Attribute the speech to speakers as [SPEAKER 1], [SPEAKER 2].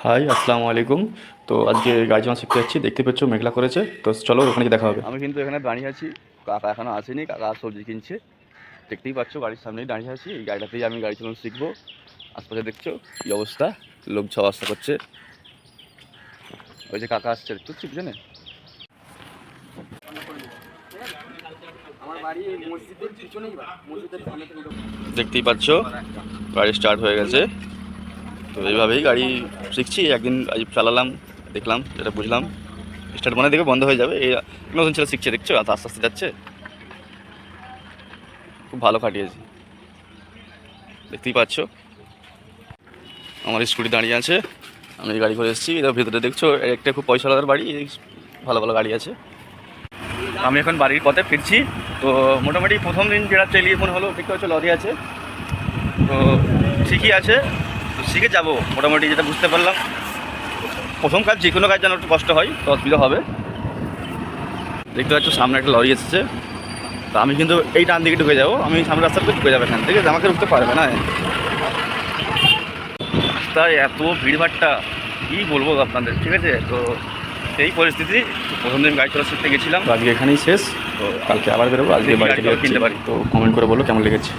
[SPEAKER 1] High, আসসালামু আলাইকুম। তো আজকে গাড়ি চালানো শিখতে যাচ্ছি। দেখতে পাচ্ছ মেঘলা করেছে, তো চলো ওখানে গিয়ে দেখা হবে।
[SPEAKER 2] আমি কিন্তু এখানে দাঁড়িয়ে আছি। কাকা এখনো আসেনি, কাকা সবজি কিনছে। দেখতেই পাচ্ছ বাড়ির সামনেই দাঁড়িয়ে আছি। এই গাড়িটাতেই আমি গাড়ি চালানো শিখবো। আশপাশে দেখছো কি অবস্থা, লোক যাওয়া আসা করছে। ওই যে কাকা আসছে, দেখতে পাচ্ছি পিছনে। দেখতেই পাচ্ছ গাড়ি স্টার্ট হয়ে গেছে। তো এইভাবেই গাড়ি শিখছি। একদিন আজ চালালাম, দেখলাম, যেটা বুঝলাম স্টার্ট মনে দেখে বন্ধ হয়ে যাবে। এই নতুন ছেলে শিখছে, দেখছো আস্তে আস্তে যাচ্ছে। খুব ভালো কাটিয়েছি, দেখতেই পাচ্ছ। আমার স্কুটি দাঁড়িয়ে আছে, আমি গাড়ি করে এসেছি। এর ভিতরে দেখছো একটা খুব পয়সাওয়ালার বাড়ি, ভালো ভালো গাড়ি আছে। আমি এখন বাড়ির পথে ফিরছি। তো মোটামুটি প্রথম দিন যেটা চালিয়ে মনে হলো, দেখতে পাচ্ছ লরি আছে, তো ঠিকই আছে। তো শিখে যাবো মোটামুটি, যেটা বুঝতে পারলাম। প্রথম কাজ, যে কোনো কাজ যেন একটু কষ্ট হয়, তো অসুবিধা হবে। দেখতে পাচ্ছ সামনে একটা লরি এসেছে। তো আমি কিন্তু এই টান দিকে ঢুকে যাবো, আমি সামনে রাস্তাতে ঢুকে যাবো এখান থেকে, আমাকে ঢুকতে পারবে না। রাস্তায় এত ভিড়ভাট্টা, কী বলবো আপনাদের, ঠিক আছে। তো সেই পরিস্থিতি, প্রথম দিন গাড়ি চলা শিখতে গেছিলাম।
[SPEAKER 1] তো আজকে এখানেই শেষ।
[SPEAKER 2] তো
[SPEAKER 1] কালকে আবার বেরোবো। আজকে বাড়ি থেকে
[SPEAKER 2] কিনতে পারি।
[SPEAKER 1] তো কমেন্ট করে বলো কেমন লেগেছে।